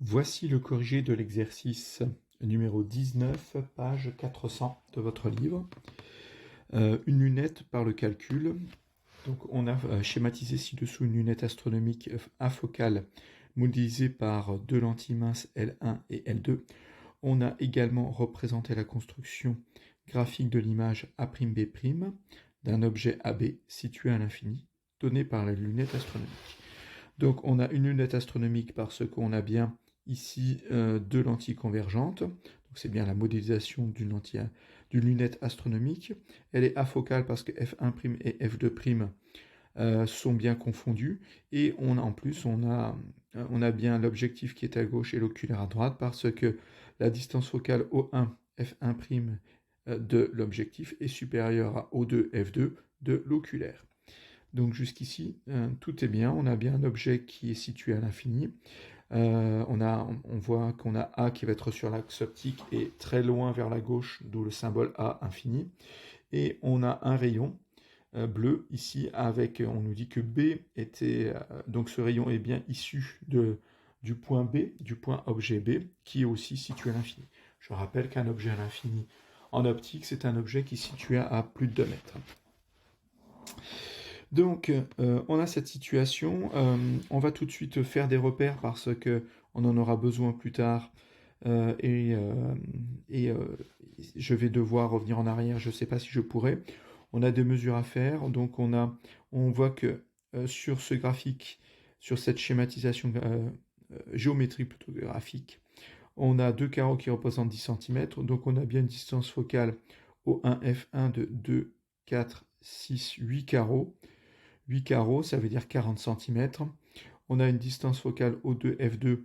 Voici le corrigé de l'exercice numéro 19, page 400 de votre livre. Une lunette par le calcul. Donc on a schématisé ci-dessous une lunette astronomique afocale modélisée par deux lentilles minces L1 et L2. On a également représenté la construction graphique de l'image A'B' d'un objet AB situé à l'infini, donné par la lunette astronomique. Donc on a une lunette astronomique parce qu'on a bien ici deux lentilles convergentes. Donc c'est bien la modélisation d'une lunette astronomique. Elle est afocale parce que f1' et f2' sont bien confondus. Et en plus, on a bien l'objectif qui est à gauche et l'oculaire à droite parce que la distance focale O1, f1' de l'objectif est supérieure à O2, f2 de l'oculaire. Donc jusqu'ici, tout est bien. On a bien un objet qui est situé à l'infini. On voit qu'on a A qui va être sur l'axe optique et très loin vers la gauche, d'où le symbole A infini. Et on a un rayon bleu ici avec, on nous dit que B était, donc ce rayon est bien issu du point B, du point objet B, qui est aussi situé à l'infini. Je rappelle qu'un objet à l'infini en optique, c'est un objet qui est situé à plus de 2 mètres. Donc, on a cette situation. On va tout de suite faire des repères parce qu'on en aura besoin plus tard. Et je vais devoir revenir en arrière. Je ne sais pas si je pourrai. On a des mesures à faire. Donc, on voit que sur ce graphique, sur cette schématisation géométrique plutôt que graphique, on a deux carreaux qui représentent 10 cm. Donc, on a bien une distance focale O1, F1 de 2, 4, 6, 8 carreaux. 8 carreaux, ça veut dire 40 cm. On a une distance focale O2, F2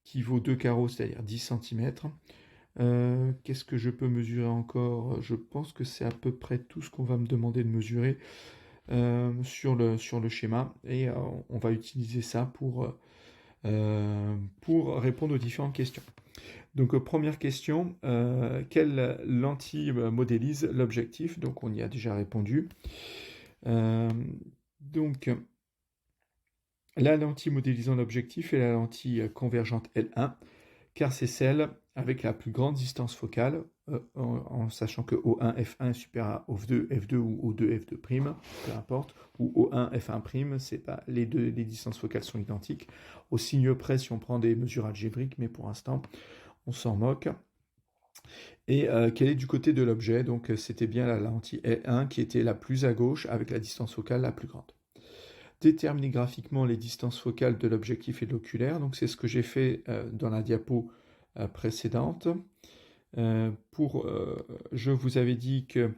qui vaut 2 carreaux, c'est-à-dire 10 cm. Qu'est-ce que je peux mesurer encore? Je pense que c'est à peu près tout ce qu'on va me demander de mesurer sur le schéma. Et on va utiliser ça pour répondre aux différentes questions. Donc première question, quelle lentille modélise l'objectif? Donc on y a déjà répondu. Donc, la lentille modélisant l'objectif est la lentille convergente L1, car c'est celle avec la plus grande distance focale, en sachant que O1, F1 est supérieur à O2, F2 ou O2, F2', peu importe, ou O1, F1', c'est pas, les distances focales sont identiques. Au signe près si on prend des mesures algébriques, mais pour l'instant, on s'en moque. Et qu'elle est du côté de l'objet, donc c'était bien la lentille L1 qui était la plus à gauche avec la distance focale la plus grande. Déterminer graphiquement les distances focales de l'objectif et de l'oculaire, donc c'est ce que j'ai fait dans la diapo précédente. Je vous avais dit que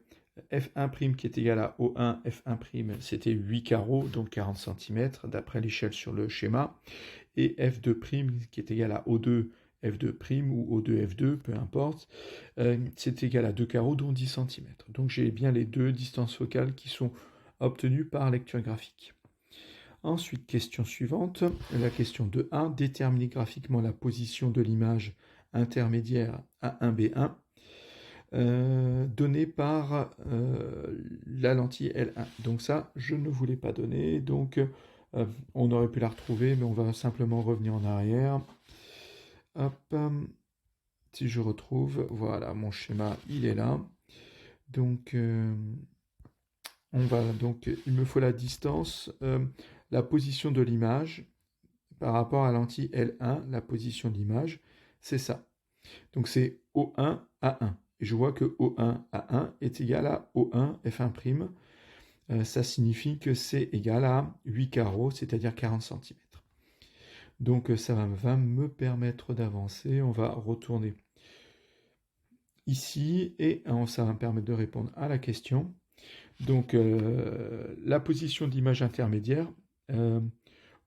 F1' qui est égal à O1, F1', c'était 8 carreaux, donc 40 cm, d'après l'échelle sur le schéma, et F2' qui est égal à O2, F2' ou O2, F2, peu importe, c'est égal à 2 carreaux, dont 10 cm. Donc j'ai bien les deux distances focales qui sont obtenues par lecture graphique. Ensuite, question suivante, la question 2.1, déterminer graphiquement la position de l'image intermédiaire A1B1 donnée par la lentille L1. Donc ça, je ne voulais pas donner, donc on aurait pu la retrouver, mais on va simplement revenir en arrière. Hop, si je retrouve, voilà, mon schéma, il est là. Donc, il me faut la distance, la position de l'image par rapport à la lentille L1, la position de l'image, c'est ça. Donc c'est O1 A1. Et je vois que O1 A1 est égal à O1 F1'. Ça signifie que c'est égal à 8 carreaux, c'est-à-dire 40 cm. Donc ça va me permettre d'avancer. On va retourner ici et ça va me permettre de répondre à la question. Donc la position de l'image intermédiaire,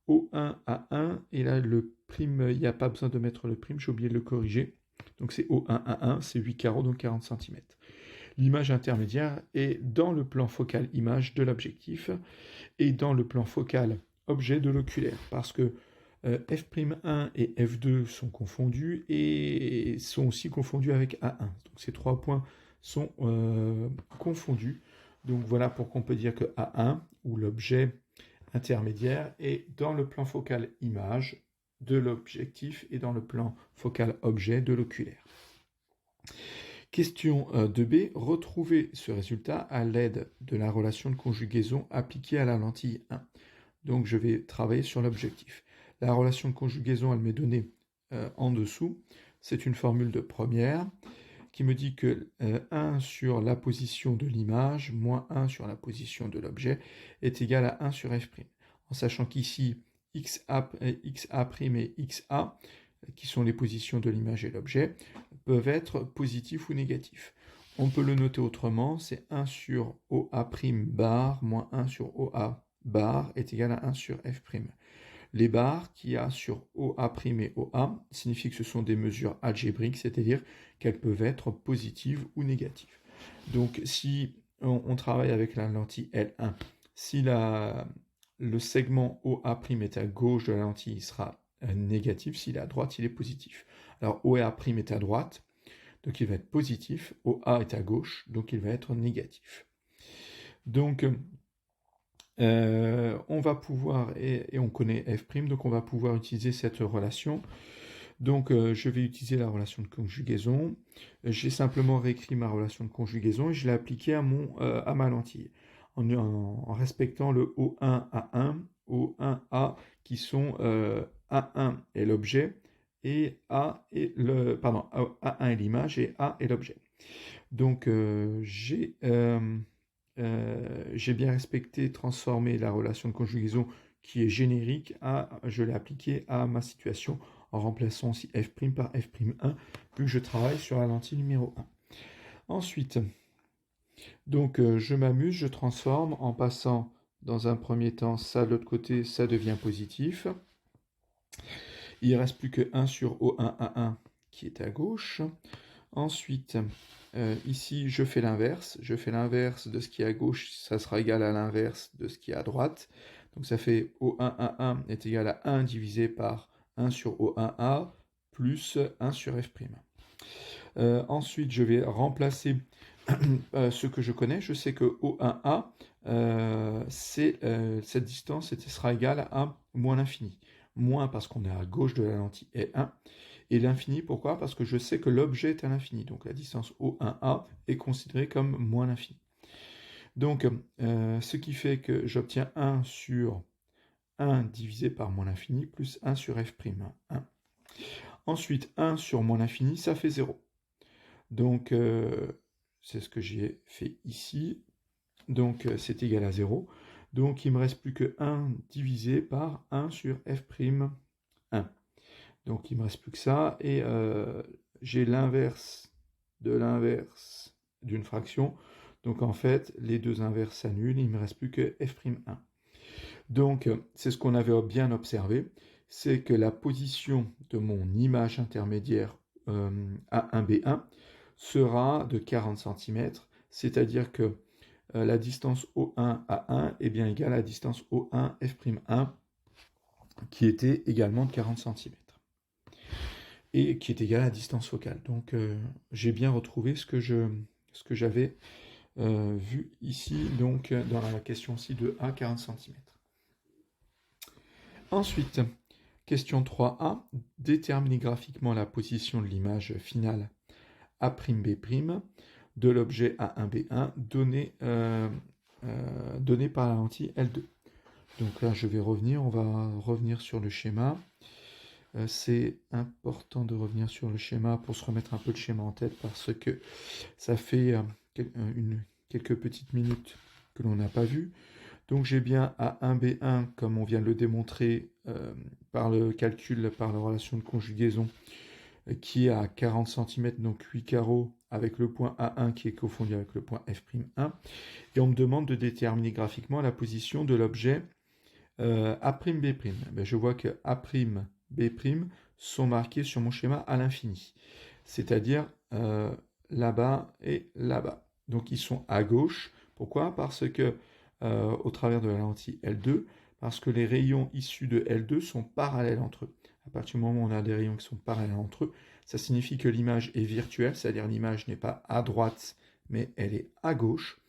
O1 à 1, et là le prime, il n'y a pas besoin de mettre le prime, j'ai oublié de le corriger. Donc c'est O1 à 1, c'est 8 carreaux, donc 40 cm. L'image intermédiaire est dans le plan focal image de l'objectif et dans le plan focal objet de l'oculaire, parce que F'1 et F2 sont confondus et sont aussi confondus avec A1. Donc ces trois points sont confondus. Donc voilà pourquoi on peut dire que A1, ou l'objet intermédiaire, est dans le plan focal image de l'objectif et dans le plan focal objet de l'oculaire. Question 2b, retrouvez ce résultat à l'aide de la relation de conjugaison appliquée à la lentille 1. Donc je vais travailler sur l'objectif. La relation de conjugaison, elle m'est donnée en dessous. C'est une formule de première qui me dit que 1 sur la position de l'image moins 1 sur la position de l'objet est égal à 1 sur f'. En sachant qu'ici, xa' et xa, qui sont les positions de l'image et l'objet, peuvent être positifs ou négatifs. On peut le noter autrement, c'est 1 sur OA' bar moins 1 sur OA bar est égal à 1 sur f'. Les barres qu'il y a sur OA' et OA signifient que ce sont des mesures algébriques, c'est-à-dire qu'elles peuvent être positives ou négatives. Donc si on travaille avec la lentille L1, si le segment OA' est à gauche de la lentille, il sera négatif, s'il est à droite, il est positif. Alors OA' est à droite, donc il va être positif, OA est à gauche, donc il va être négatif. Donc on va pouvoir, et on connaît f', donc on va pouvoir utiliser cette relation. Donc je vais utiliser la relation de conjugaison. J'ai simplement réécrit ma relation de conjugaison et je l'ai appliquée à ma lentille. En respectant le O1A1, O1A qui sont A1 est l'objet et A1 est l'image et A est l'objet. Donc j'ai bien respecté, transformé la relation de conjugaison qui est générique, je l'ai appliquée à ma situation en remplaçant aussi f' par f'1, vu que je travaille sur la lentille numéro 1. Ensuite, donc je m'amuse, je transforme en passant dans un premier temps ça de l'autre côté, ça devient positif. Il ne reste plus que 1 sur O1A1 qui est à gauche. Ensuite, ici, je fais l'inverse. Je fais l'inverse de ce qui est à gauche, ça sera égal à l'inverse de ce qui est à droite. Donc ça fait O1A1 est égal à 1 divisé par 1 sur O1A plus 1 sur f'. Ensuite, je vais remplacer ce que je connais. Je sais que O1A, cette distance sera égale à moins l'infini. Moins parce qu'on est à gauche de la lentille est 1. Et l'infini, pourquoi? Parce que je sais que l'objet est à l'infini. Donc la distance O1A est considérée comme moins l'infini. Donc, ce qui fait que j'obtiens 1 sur 1 divisé par moins l'infini plus 1 sur f'. 1. Ensuite, 1 sur moins l'infini, ça fait 0. Donc, c'est ce que j'ai fait ici. Donc, c'est égal à 0. Donc, il ne me reste plus que 1 divisé par 1 sur f'. 1. Donc, il ne me reste plus que ça. Et j'ai l'inverse de l'inverse d'une fraction. Donc, en fait, les deux inverses s'annulent. Il ne me reste plus que f'1. Donc, c'est ce qu'on avait bien observé. C'est que la position de mon image intermédiaire A1B1 sera de 40 cm. C'est-à-dire que la distance O1 à 1 est bien égale à la distance O1 f'1 qui était également de 40 cm et qui est égale à la distance focale. Donc j'ai bien retrouvé ce que j'avais vu ici, donc dans la question ci de A 40 cm. Ensuite, question 3a, déterminer graphiquement la position de l'image finale A'B' de l'objet A1B1 donné par la lentille L2. Donc là, on va revenir sur le schéma. C'est important de revenir sur le schéma pour se remettre un peu le schéma en tête parce que ça fait quelques petites minutes que l'on n'a pas vu. Donc j'ai bien A1B1, comme on vient de le démontrer par le calcul, par la relation de conjugaison, qui est à 40 cm, donc 8 carreaux, avec le point A1 qui est confondu avec le point F'1. Et on me demande de déterminer graphiquement la position de l'objet A'B'. Ben, je vois que A'B' sont marqués sur mon schéma à l'infini, c'est-à-dire là-bas et là-bas. Donc ils sont à gauche. Pourquoi? Parce que au travers de la lentille L2, parce que les rayons issus de L2 sont parallèles entre eux. À partir du moment où on a des rayons qui sont parallèles entre eux, ça signifie que l'image est virtuelle, c'est-à-dire l'image n'est pas à droite, mais elle est à gauche,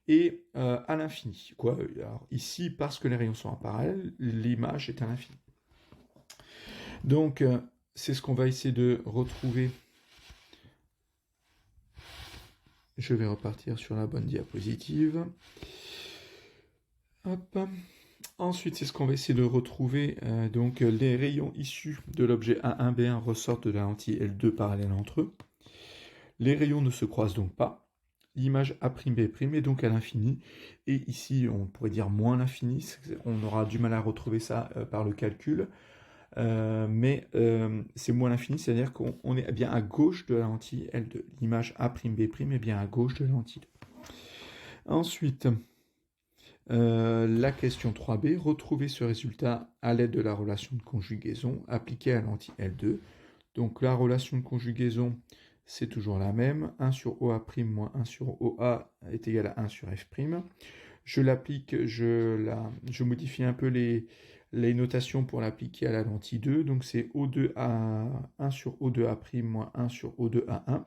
et à l'infini. Alors, ici, parce que les rayons sont en parallèle, l'image est à l'infini. Donc, c'est ce qu'on va essayer de retrouver. Je vais repartir sur la bonne diapositive. Hop. Ensuite, c'est ce qu'on va essayer de retrouver. Donc, les rayons issus de l'objet A1B1 ressortent de la lentille L2 parallèle entre eux. Les rayons ne se croisent donc pas. L'image A'B' est donc à l'infini. Et ici, on pourrait dire moins l'infini. On aura du mal à retrouver ça par le calcul. Mais c'est moins l'infini, c'est-à-dire qu'on est bien à gauche de la lentille L2. L'image A'B' est bien à gauche de la lentille 2. Ensuite, la question 3b, retrouver ce résultat à l'aide de la relation de conjugaison appliquée à la lentille L2. Donc la relation de conjugaison, c'est toujours la même. 1 sur OA' moins 1 sur OA est égal à 1 sur F'. Je l'applique, je modifie un peu les notations pour l'appliquer à la lentille 2. Donc c'est O2A 1 sur O2A' moins 1 sur O2A1.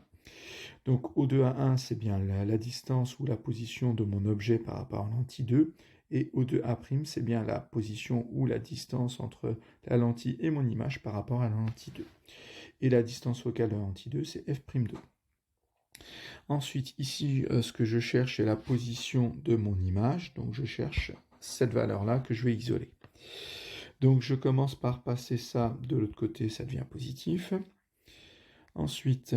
Donc O2A1, c'est bien la distance ou la position de mon objet par rapport à la lentille 2. Et O2A', c'est bien la position ou la distance entre la lentille et mon image par rapport à la lentille 2. Et la distance focale de la lentille 2, c'est F'2. Ensuite, ici, ce que je cherche, c'est la position de mon image. Donc, je cherche cette valeur-là que je vais isoler. Donc, je commence par passer ça de l'autre côté, ça devient positif. Ensuite,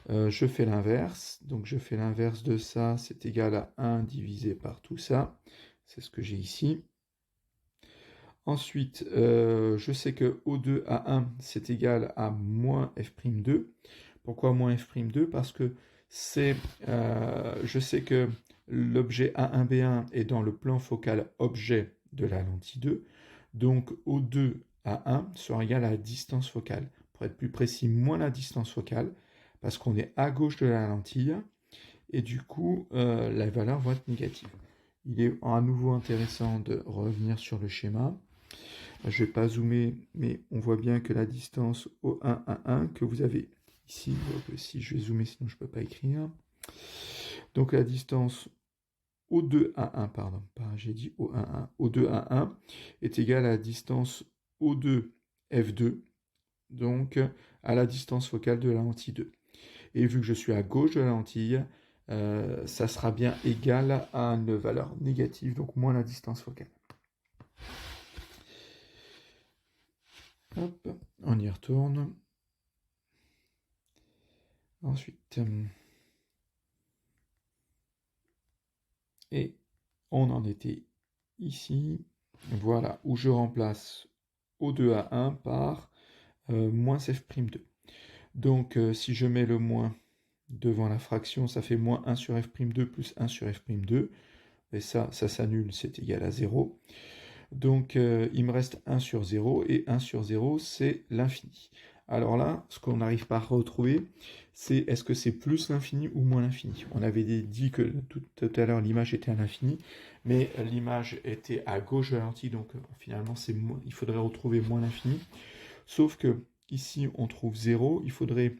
je fais l'inverse. Donc, je fais l'inverse de ça, c'est égal à 1 divisé par tout ça. C'est ce que j'ai ici. Ensuite, je sais que O2A1, c'est égal à moins F'2. Pourquoi moins F'2? Parce que je sais que l'objet A1B1 est dans le plan focal objet de la lentille 2. Donc O2A1 sera égal à la distance focale. Pour être plus précis, moins la distance focale, parce qu'on est à gauche de la lentille. Et du coup, la valeur va être négative. Il est à nouveau intéressant de revenir sur le schéma. Je ne vais pas zoomer, mais on voit bien que la distance O1A1 que vous avez ici, si je vais zoomer, sinon je ne peux pas écrire. Donc la distance O2A1, pardon, j'ai dit O1A1, O2A1 est égale à la distance O2F2, donc à la distance focale de la lentille 2. Et vu que je suis à gauche de la lentille, ça sera bien égal à une valeur négative, donc moins la distance focale. Hop, on y retourne. Ensuite, et on en était ici, voilà, où je remplace O2A1 par moins F'2. Donc, si je mets le moins devant la fraction, ça fait moins 1 sur F'2 plus 1 sur F'2. Et ça s'annule, c'est égal à 0. Donc, il me reste 1 sur 0, et 1 sur 0, c'est l'infini. Alors là, ce qu'on n'arrive pas à retrouver, c'est est-ce que c'est plus l'infini ou moins l'infini. On avait dit que tout à l'heure, l'image était à l'infini, mais l'image était à gauche de la lentille, donc finalement, il faudrait retrouver moins l'infini. Sauf que ici, on trouve 0, il faudrait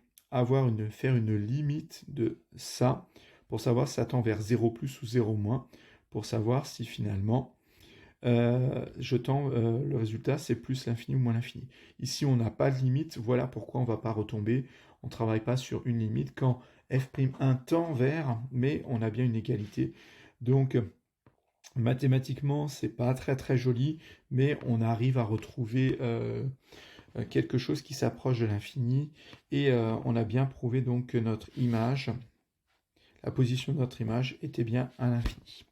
faire une limite de ça, pour savoir si ça tend vers 0 plus ou 0 moins, pour savoir si finalement le résultat c'est plus l'infini ou moins l'infini. Ici on n'a pas de limite, voilà pourquoi on ne va pas retomber, on ne travaille pas sur une limite quand F'1 tend vers, mais on a bien une égalité. Donc mathématiquement c'est pas très très joli, mais on arrive à retrouver quelque chose qui s'approche de l'infini, et on a bien prouvé donc que notre image, la position de notre image était bien à l'infini.